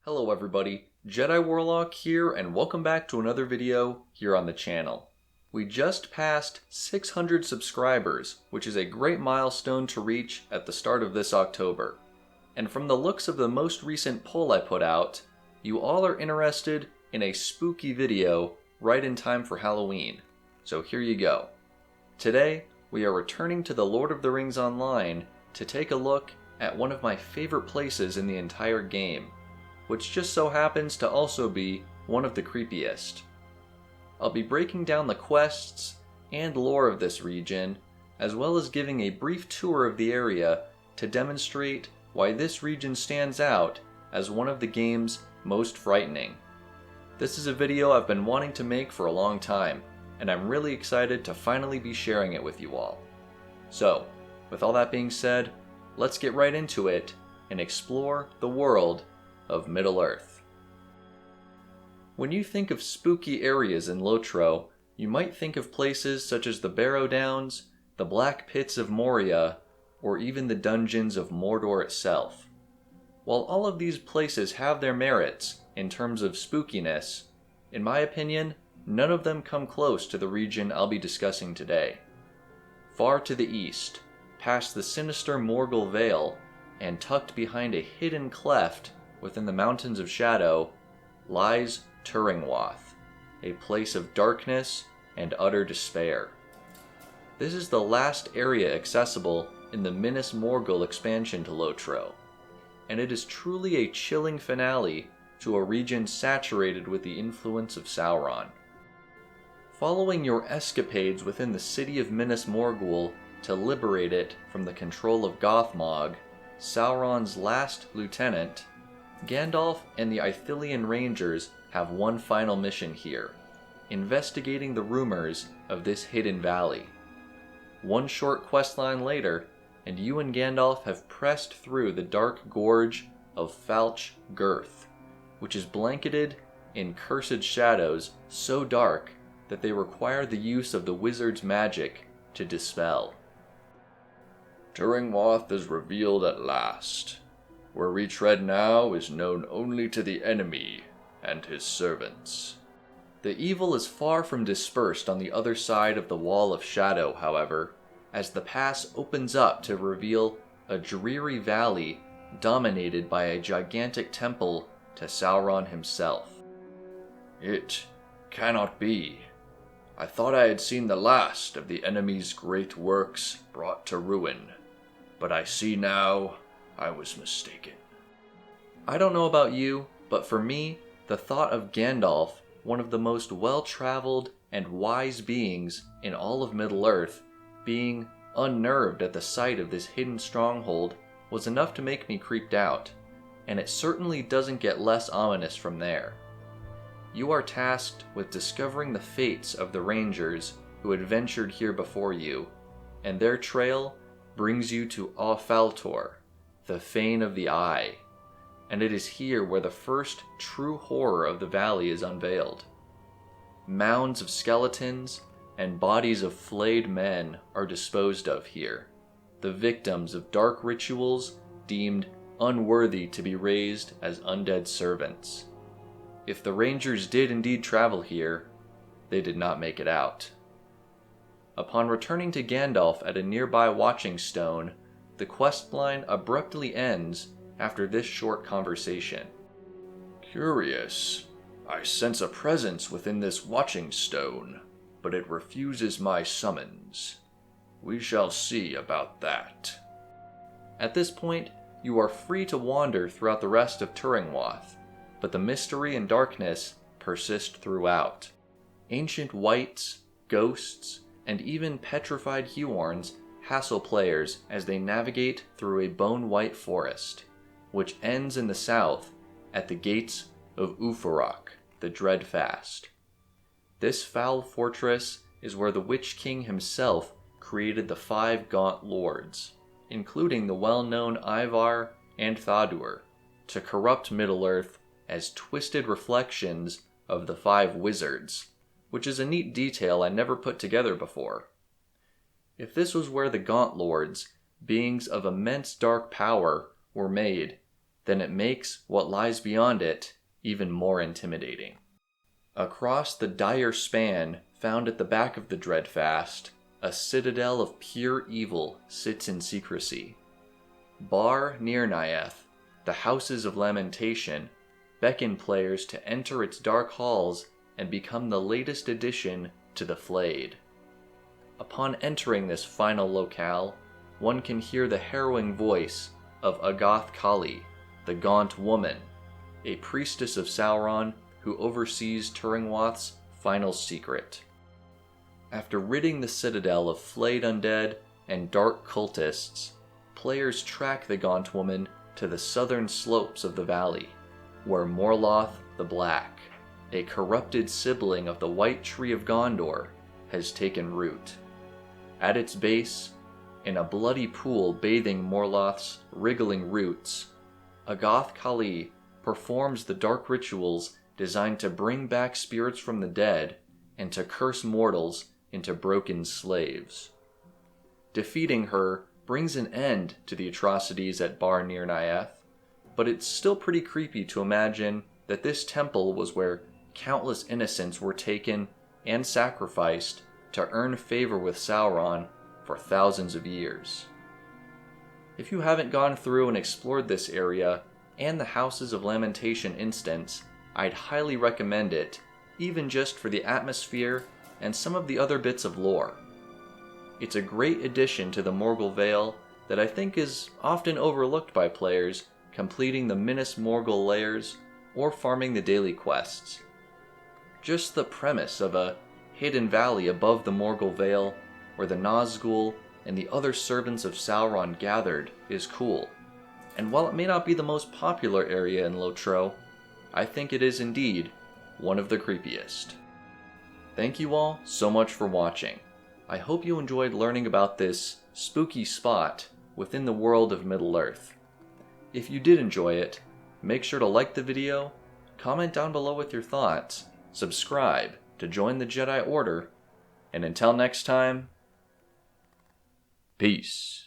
Hello everybody, Jediwarlock here and welcome back to another video here on the channel. We just passed 600 subscribers, which is a great milestone to reach at the start of this October. And from the looks of the most recent poll I put out, you all are interested in a spooky video right in time for Halloween. So here you go. Today, we are returning to the Lord of the Rings Online to take a look at one of my favorite places in the entire game, which just so happens to also be one of the creepiest. I'll be breaking down the quests and lore of this region, as well as giving a brief tour of the area to demonstrate why this region stands out as one of the game's most frightening. This is a video I've been wanting to make for a long time, and I'm really excited to finally be sharing it with you all. So, with all that being said, let's get right into it and explore the world of Middle-earth. When you think of spooky areas in LotRO, you might think of places such as the Barrow Downs, the Black Pits of Moria, or even the dungeons of Mordor itself. While all of these places have their merits in terms of spookiness, in my opinion, none of them come close to the region I'll be discussing today. Far to the east, past the sinister Morgul Vale, and tucked behind a hidden cleft within the Mountains of Shadow, lies Thuringwath, a place of darkness and utter despair. This is the last area accessible in the Minas Morgul expansion to LotRO, and it is truly a chilling finale to a region saturated with the influence of Sauron. Following your escapades within the city of Minas Morgul to liberate it from the control of Gothmog, Sauron's last lieutenant, Gandalf and the Ithilien Rangers have one final mission here, investigating the rumors of this hidden valley. One short questline later, and you and Gandalf have pressed through the dark gorge of Falch Girth, which is blanketed in cursed shadows so dark that they require the use of the wizard's magic to dispel. Thuringwath is revealed at last. Where we tread now is known only to the enemy and his servants. The evil is far from dispersed on the other side of the Wall of Shadow, however, as the pass opens up to reveal a dreary valley dominated by a gigantic temple to Sauron himself. It cannot be. I thought I had seen the last of the enemy's great works brought to ruin, but I see now I was mistaken. I don't know about you, but for me, the thought of Gandalf, one of the most well-traveled and wise beings in all of Middle-earth, being unnerved at the sight of this hidden stronghold was enough to make me creeped out, and it certainly doesn't get less ominous from there. You are tasked with discovering the fates of the Rangers who had ventured here before you, and their trail brings you to Faltor, the Fane of the Eye, and it is here where the first true horror of the valley is unveiled. Mounds of skeletons and bodies of flayed men are disposed of here, the victims of dark rituals deemed unworthy to be raised as undead servants. If the Rangers did indeed travel here, they did not make it out. Upon returning to Gandalf at a nearby watching stone, the questline abruptly ends after this short conversation. Curious. I sense a presence within this watching stone, but it refuses my summons. We shall see about that. At this point, you are free to wander throughout the rest of Thuringwath, but the mystery and darkness persist throughout. Ancient wights, ghosts, and even petrified Huorns hassle players as they navigate through a bone-white forest, which ends in the south at the gates of Ufarak, the Dreadfast. This foul fortress is where the Witch King himself created the 5 Gaunt Lords, including the well-known Ivar and Thadur, to corrupt Middle-earth as twisted reflections of the 5 Wizards, which is a neat detail I never put together before. If this was where the Gaunt Lords, beings of immense dark power, were made, then it makes what lies beyond it even more intimidating. Across the dire span found at the back of the Dreadfast, a citadel of pure evil sits in secrecy. Bar Nirnaeth, the Houses of Lamentation, beckon players to enter its dark halls and become the latest addition to the Flayed. Upon entering this final locale, one can hear the harrowing voice of Agath Kali, the Gaunt Woman, a priestess of Sauron who oversees Thuringwath's final secret. After ridding the citadel of flayed undead and dark cultists, players track the Gaunt Woman to the southern slopes of the valley, where Morloth the Black, a corrupted sibling of the White Tree of Gondor, has taken root. At its base, in a bloody pool bathing Morloth's wriggling roots, Agath Kali performs the dark rituals designed to bring back spirits from the dead and to curse mortals into broken slaves. Defeating her brings an end to the atrocities at Bar Nirnaeth, but it's still pretty creepy to imagine that this temple was where countless innocents were taken and sacrificed to earn favor with Sauron for thousands of years. If you haven't gone through and explored this area and the Houses of Lamentation instance, I'd highly recommend it, even just for the atmosphere and some of the other bits of lore. It's a great addition to the Morgul Vale that I think is often overlooked by players completing the Minas Morgul layers or farming the daily quests. Just the premise of a hidden valley above the Morgul Vale where the Nazgul and the other servants of Sauron gathered is cool, and while it may not be the most popular area in LotRO, I think it is indeed one of the creepiest. Thank you all so much for watching. I hope you enjoyed learning about this spooky spot within the world of Middle-earth. If you did enjoy it, make sure to like the video, comment down below with your thoughts, subscribe to join the Jedi Order, and until next time, peace.